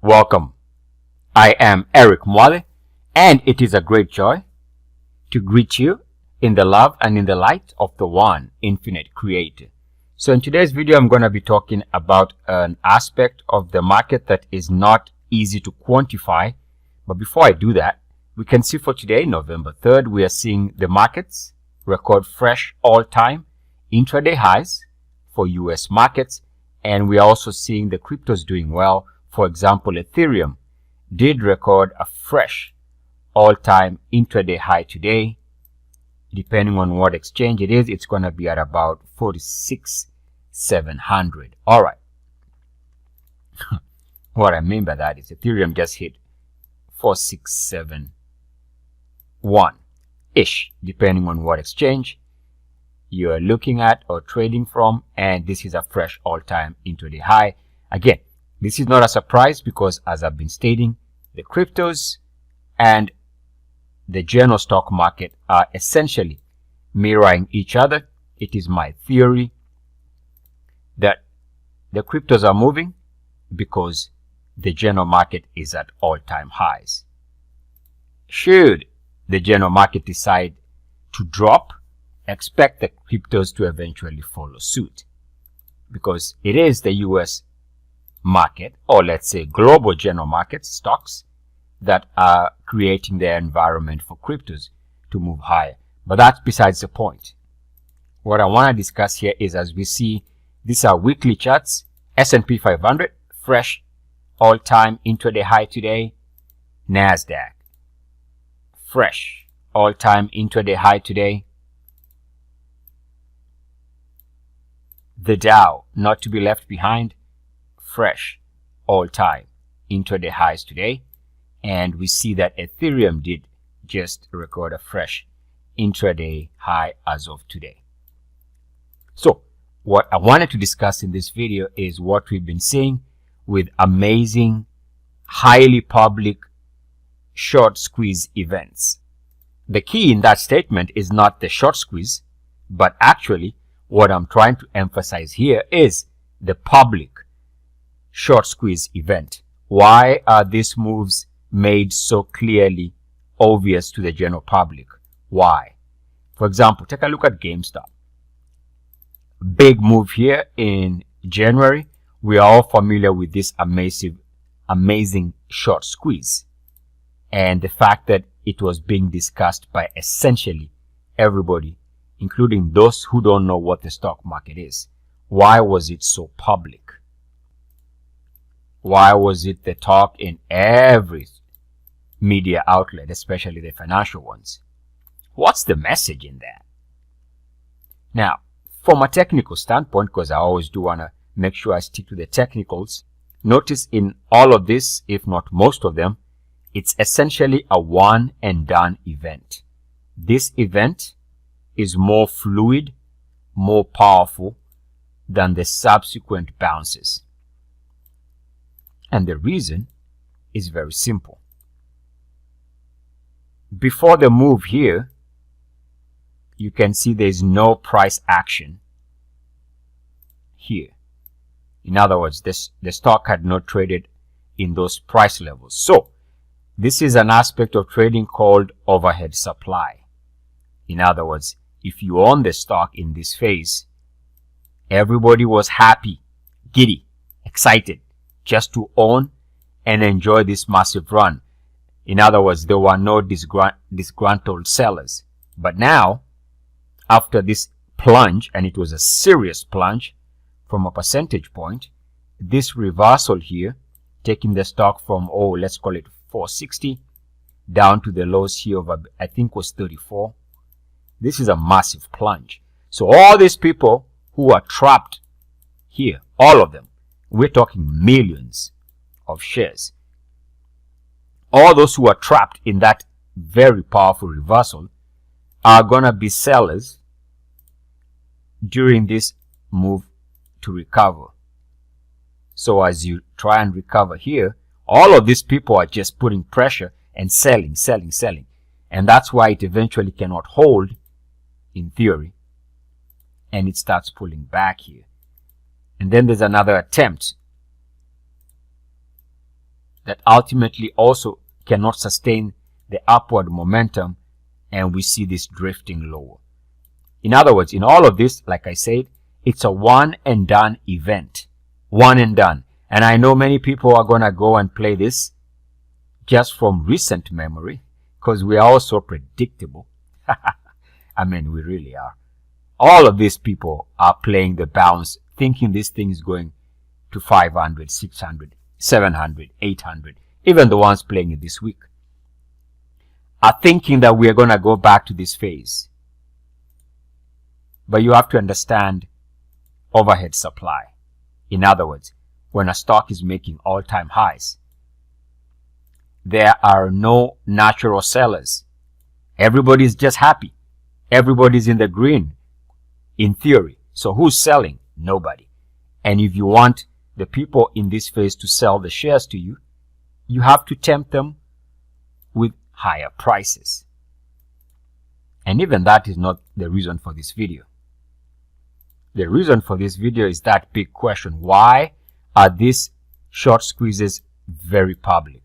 Welcome. I am Eric Muathe, and it is a great joy to greet you in the love and in the light of the one infinite creator. So in today's video, I'm going to be talking about an aspect of the market that is not easy to quantify. But before I do that, we can see for today, November 3rd, we are seeing the markets record fresh all-time intraday highs for US markets. And we are also seeing the cryptos doing well. For example, Ethereum did record a fresh all-time intraday high today. Depending on what exchange it is, it's going to be at about 46,700. All right. What I mean by that is Ethereum just hit 4671-ish, depending on what exchange you are looking at or trading from. And this is a fresh all-time intraday high. Again, this is not a surprise because, as I've been stating, the cryptos and the general stock market are essentially mirroring each other. It is my theory that the cryptos are moving because the general market is at all-time highs. Should the general market decide to drop, expect the cryptos to eventually follow suit, because it is the US market, or let's say global general market stocks, that are creating the environment for cryptos to move higher. But that's besides the point. What I want to discuss here is, as we see, these are weekly charts. S&P 500, fresh all-time intraday high today. NASDAQ, fresh all-time intraday high today. The Dow, not to be left behind, fresh all-time intraday highs today. And we see that Ethereum did just record a fresh intraday high as of today. So what I wanted to discuss in this video is what we've been seeing with amazing, highly public short squeeze events. The key in that statement is not the short squeeze, but actually what I'm trying to emphasize here is the public short squeeze event. Why are these moves made so clearly obvious to the general public? Why? For example, take a look at GameStop. Big move here in January. We are all familiar with this amazing short squeeze, and the fact that it was being discussed by essentially everybody, including those who don't know what the stock market is. Why was it so public? Why was it the talk in every media outlet, especially the financial ones? What's the message in that? Now, from a technical standpoint, because I always do want to make sure I stick to the technicals, notice in all of this, if not most of them, it's essentially a one and done event. This event is more fluid, more powerful than the subsequent bounces. And the reason is very simple. Before the move here, you can see there's no price action here. In other words, the stock had not traded in those price levels. So this is an aspect of trading called overhead supply. In other words, if you own the stock in this phase, everybody was happy, giddy, excited just to own and enjoy this massive run. In other words, there were no disgruntled sellers. But now, after this plunge, and it was a serious plunge from a percentage point, this reversal here, taking the stock from, let's call it 460, down to the lows here of, I think was 34. This is a massive plunge. So all these people who are trapped here, all of them, we're talking millions of shares. All those who are trapped in that very powerful reversal are going to be sellers during this move to recover. So as you try and recover here, all of these people are just putting pressure and selling. And that's why it eventually cannot hold in theory. And it starts pulling back here. And then there's another attempt that ultimately also cannot sustain the upward momentum, and we see this drifting lower. In other words, in all of this, like I said, it's a one and done event. One and done. And I know many people are going to go and play this just from recent memory, because we are all so predictable. I mean, we really are. All of these people are playing the bounce, thinking this thing is going to 500, 600, 700, 800. Even the ones playing it this week are thinking that we are going to go back to this phase. But you have to understand overhead supply. In other words, when a stock is making all-time highs, there are no natural sellers. Everybody's just happy. Everybody's in the green, in theory. So who's selling? Nobody. And if you want the people in this phase to sell the shares to you, you have to tempt them with higher prices. And even that is not the reason for this video. The reason for this video is that big question. Why are these short squeezes very public?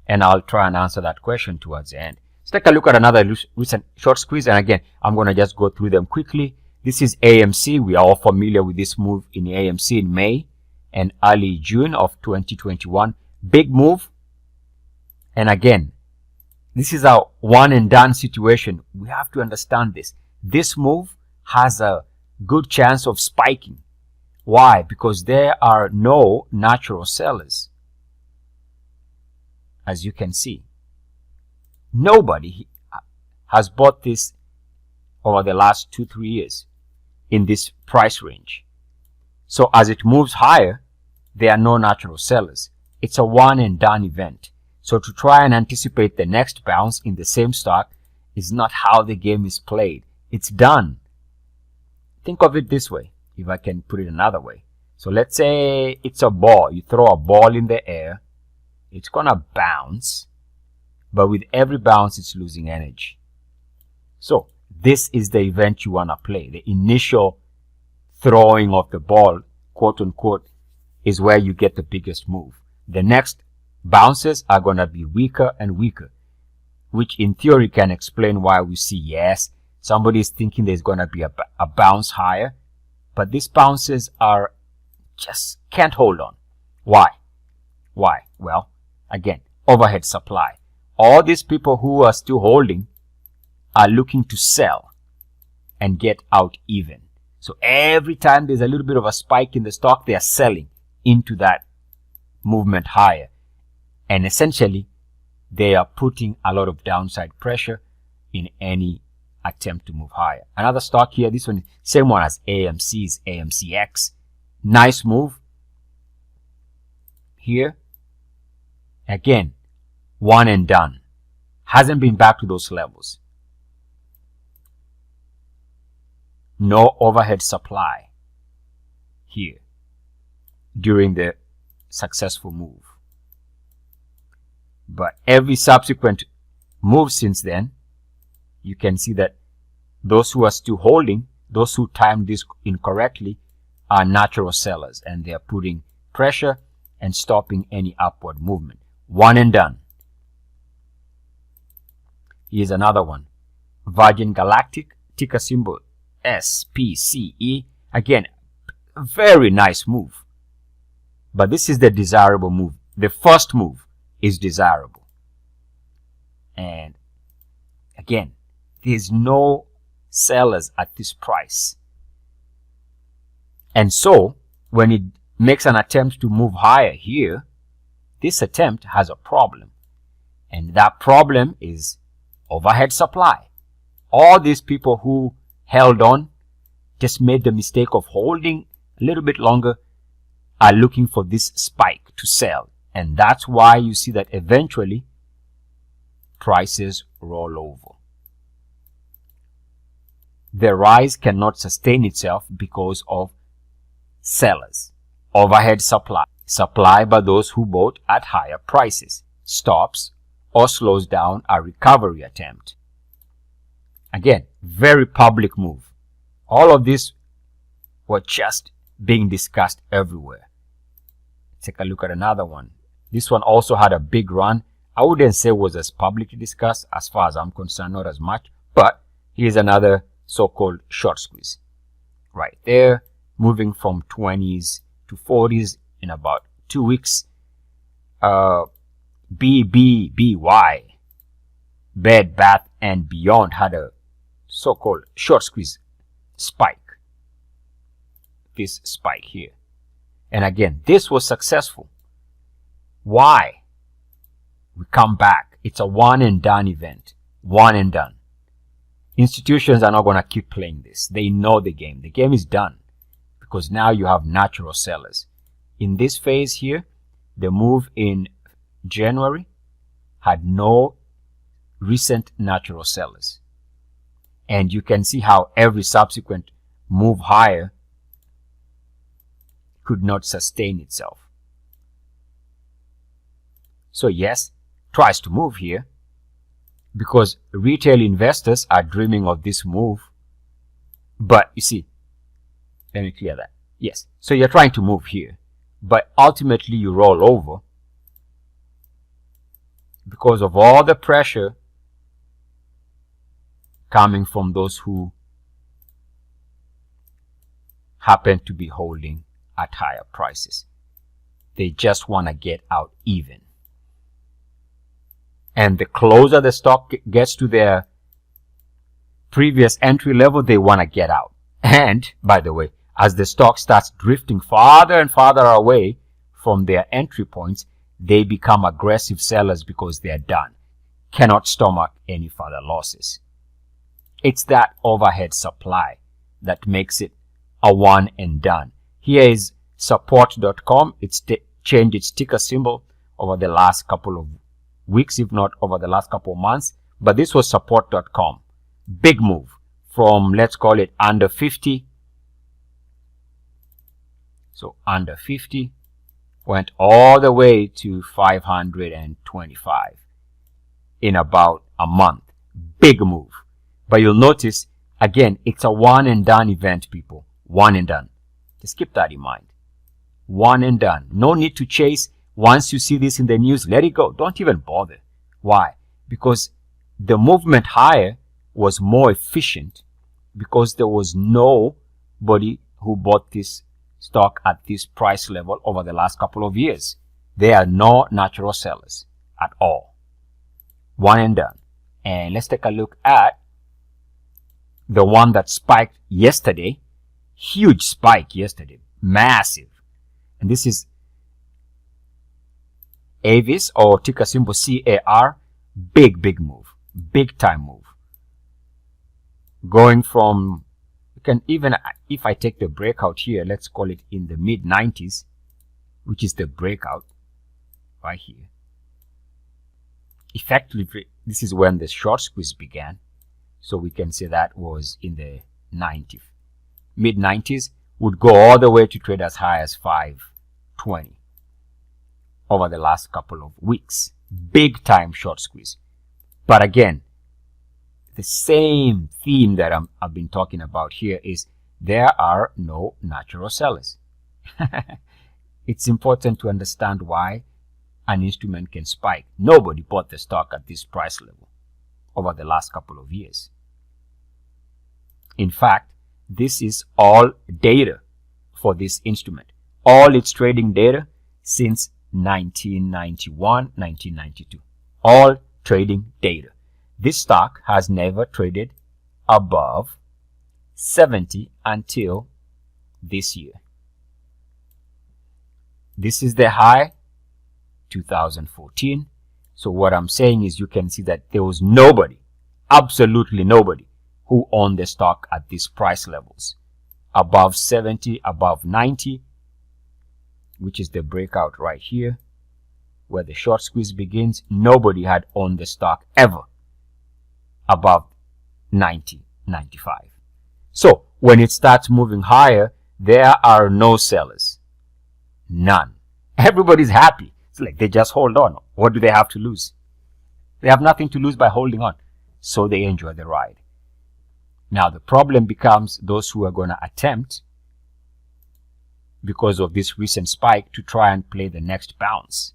And I'll try and answer that question towards the end. Let's take a look at another recent short squeeze. And again, I'm going to just go through them quickly. This is AMC. We are all familiar with this move in AMC in May and early June of 2021. Big move. And again, this is a one and done situation. We have to understand this. This move has a good chance of spiking. Why? Because there are no natural sellers. As you can see, nobody has bought this over the last 2-3 years in this price range. So as it moves higher, there are no natural sellers. It's a one and done event. So to try and anticipate the next bounce in the same stock is not how the game is played. It's done. Think of it this way, if I can put it another way. So let's say it's a ball. You throw a ball in the air. It's going to bounce. But with every bounce, it's losing energy. So this is the event you want to play. The initial throwing of the ball, quote unquote, is where you get the biggest move. The next bounces are going to be weaker and weaker, which in theory can explain why we see, yes, somebody is thinking there's going to be a bounce higher, but these bounces are just can't hold on. Why? Why? Well, again, overhead supply. All these people who are still holding are looking to sell and get out even. So every time there's a little bit of a spike in the stock, they are selling into that movement higher. And essentially, they are putting a lot of downside pressure in any attempt to move higher. Another stock here, this one, same one as AMC's AMCX. Nice move here. Again, one and done. Hasn't been back to those levels. No overhead supply here during the successful move. But every subsequent move since then, you can see that those who are still holding, those who timed this incorrectly, are natural sellers, and they are putting pressure and stopping any upward movement. One and done. Here's another one. Virgin Galactic, ticker symbol SPCE. Again, a very nice move. But this is the desirable move. The first move is desirable. And again, there's no sellers at this price. And so, when it makes an attempt to move higher here, this attempt has a problem. And that problem is overhead supply. All these people who held on, just made the mistake of holding a little bit longer, are looking for this spike to sell. And that's why you see that eventually prices roll over. The rise cannot sustain itself because of sellers. Overhead supply. Supply by those who bought at higher prices. Stops or slows down a recovery attempt. Again, very public move. All of this was just being discussed everywhere. Take a look at another one. This one also had a big run. I wouldn't say it was as publicly discussed as far as I'm concerned, not as much, but here's another so-called short squeeze right there, moving from 20s to 40s in about 2 weeks. BBBY, Bed Bath and Beyond, had a so-called short squeeze spike. This spike here. And again, this was successful. Why? We come back. It's a one and done event. One and done. Institutions are not going to keep playing this. They know the game. The game is done because now you have natural sellers. In this phase here, the move in January had no recent natural sellers. And you can see how every subsequent move higher could not sustain itself. So yes, tries to move here because retail investors are dreaming of this move. But you see, let me clear that. Yes, so you're trying to move here, but ultimately you roll over because of all the pressure coming from those who happen to be holding at higher prices. They just want to get out even. And the closer the stock gets to their previous entry level, they want to get out. And by the way, as the stock starts drifting farther and farther away from their entry points, they become aggressive sellers because they're done. Cannot stomach any further losses. It's that overhead supply that makes it a one and done. Here is support.com. It's changed its ticker symbol over the last couple of weeks, if not over the last couple of months. But this was support.com. Big move from, let's call it, under 50. So under 50 went all the way to 525 in about a month. Big move. But you'll notice, again, it's a one and done event, people. One and done. Just keep that in mind. One and done. No need to chase. Once you see this in the news, let it go. Don't even bother. Why? Because the movement higher was more efficient because there was nobody who bought this stock at this price level over the last couple of years. There are no natural sellers at all. One and done. And let's take a look at the one that spiked yesterday. Huge spike yesterday. Massive. And this is Avis, or ticker symbol CAR. Big move. Big time move. Going from, you can even, if I take the breakout here, let's call it in the mid 90s, which is the breakout right here. Effectively, this is when the short squeeze began. So we can say that was in the 90s. Mid 90s, would go all the way to trade as high as 520 over the last couple of weeks. Big time short squeeze. But again, the same theme that I've been talking about here is there are no natural sellers. It's important to understand why an instrument can spike. Nobody bought the stock at this price level over the last couple of years. In fact, this is all data for this instrument. All its trading data since 1991, 1992. All trading data. This stock has never traded above 70 until this year. This is the high, 2014. So what I'm saying is you can see that there was nobody, absolutely nobody, who owned the stock at these price levels. Above 70, above 90, which is the breakout right here, where the short squeeze begins. Nobody had owned the stock ever above 90, 95. So when it starts moving higher, there are no sellers. None. Everybody's happy. It's like they just hold on. What do they have to lose? They have nothing to lose by holding on. So they enjoy the ride. Now the problem becomes those who are going to attempt, because of this recent spike, to try and play the next bounce.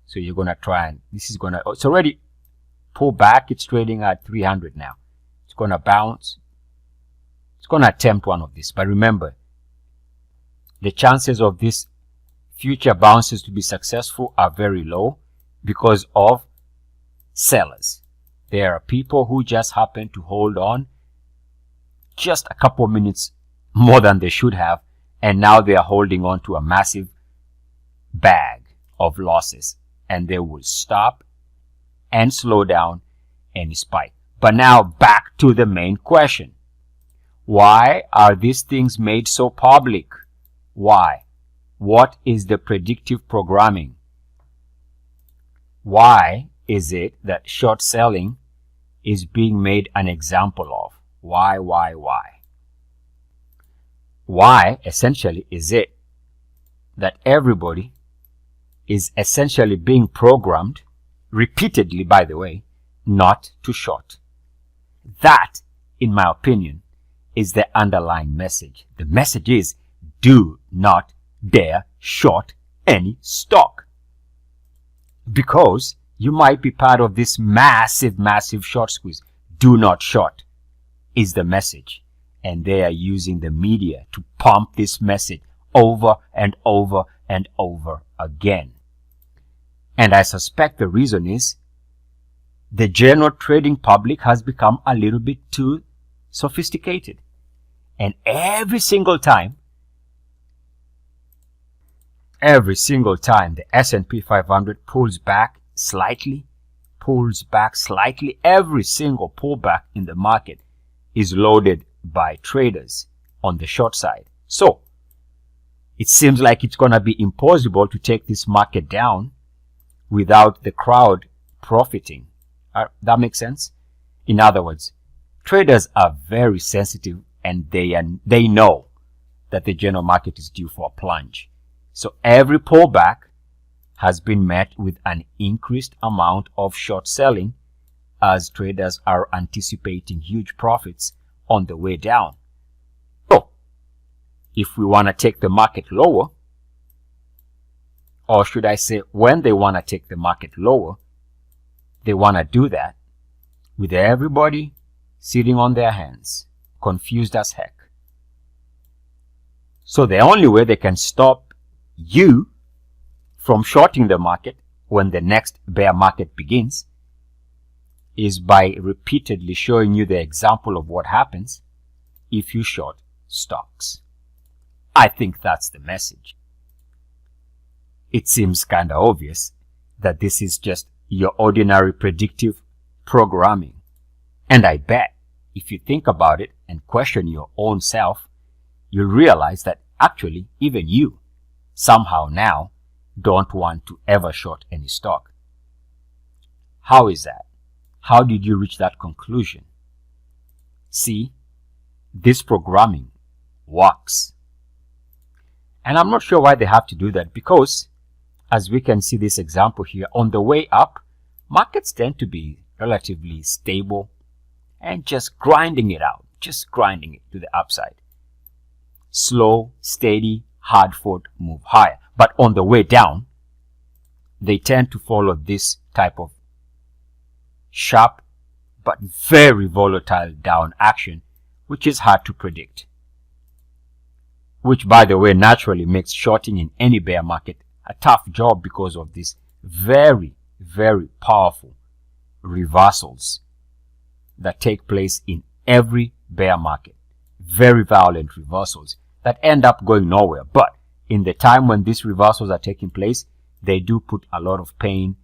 So you're going to try and this is going to, it's already pull back. It's trading at 300 now. It's going to bounce. It's going to attempt one of these. But remember, the chances of this future bounces to be successful are very low because of sellers. There are people who just happen to hold on just a couple of minutes more than they should have, and now they are holding on to a massive bag of losses, and they will stop and slow down any spike. But now back to the main question. Why are these things made so public? Why? What is the predictive programming? Why is it that short selling is being made an example of? Why? Why, essentially, is it that everybody is essentially being programmed, repeatedly, by the way, not to short? That, in my opinion, is the underlying message. The message is, do not dare short any stock. Because you might be part of this massive short squeeze. Do not short is the message. And they are using the media to pump this message over and over and over again. And I suspect the reason is the general trading public has become a little bit too sophisticated. And every single time the S&P 500 pulls back slightly, every single pullback in the market is loaded by traders on the short side. So it seems like it's going to be impossible to take this market down without the crowd profiting. That makes sense? In other words, traders are very sensitive, and they know that the general market is due for a plunge. So every pullback has been met with an increased amount of short selling as traders are anticipating huge profits on the way down. So if we want to take the market lower, or should I say when they want to take the market lower, they want to do that with everybody sitting on their hands, confused as heck. So the only way they can stop you from shorting the market when the next bear market begins is by repeatedly showing you the example of what happens if you short stocks. I think that's the message. It seems kind of obvious that this is just your ordinary predictive programming. And I bet if you think about it and question your own self, you'll realize that actually even you somehow now don't want to ever short any stock. How is that? How did you reach that conclusion? See, this programming works. And I'm not sure why they have to do that, because as we can see this example here, on the way up, markets tend to be relatively stable and just grinding it out, just grinding it to the upside. Slow, steady, hard-fought move higher. But on the way down, they tend to follow this type of sharp but very volatile down action, which is hard to predict. Which, by the way, naturally makes shorting in any bear market a tough job because of these very, very powerful reversals that take place in every bear market. Very violent reversals that end up going nowhere. But in the time when these reversals are taking place, they do put a lot of pain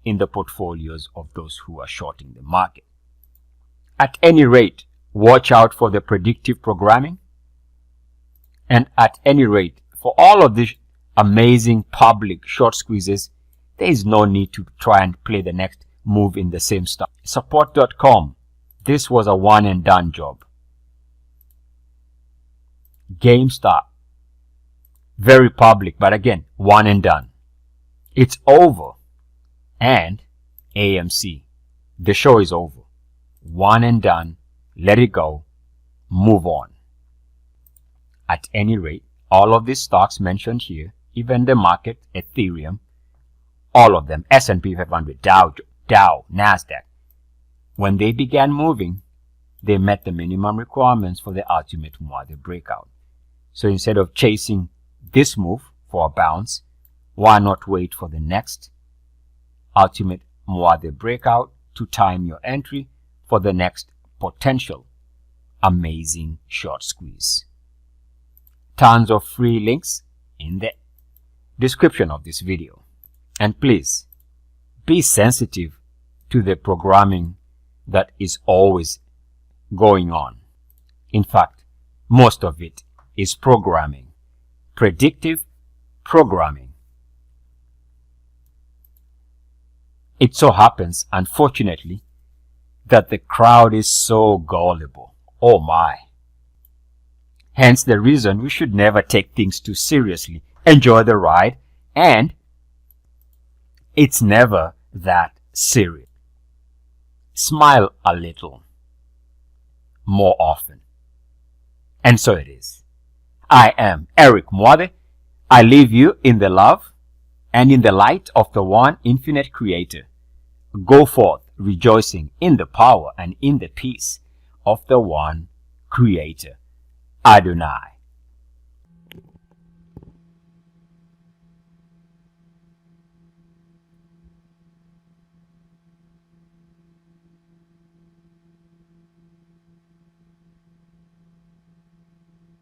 in the portfolios of those who are shorting the market. At any rate, watch out for the predictive programming. And at any rate, for all of these amazing public short squeezes, there is no need to try and play the next move in the same stuff. Support.com. This was a one and done job. GameStop. Very public, but again, one and done. It's over. And AMC. The show is over. One and done. Let it go. Move on. At any rate, all of these stocks mentioned here, even the market, Ethereum, all of them, S&P 500, Dow, Nasdaq, when they began moving, they met the minimum requirements for the ultimate Muathe breakout. So instead of chasing this move for a bounce, why not wait for the next ultimate Muathe breakout to time your entry for the next potential amazing short squeeze? Tons of free links in the description of this video. And please be sensitive to the programming that is always going on. In fact, most of it is programming, predictive programming. It so happens, unfortunately, that the crowd is so gullible. Oh my. Hence the reason we should never take things too seriously. Enjoy the ride, and it's never that serious. Smile a little more often. And so it is. I am Eric Muathe. I leave you in the love and in the light of the one infinite creator. Go forth rejoicing in the power and in the peace of the one creator. Adonai.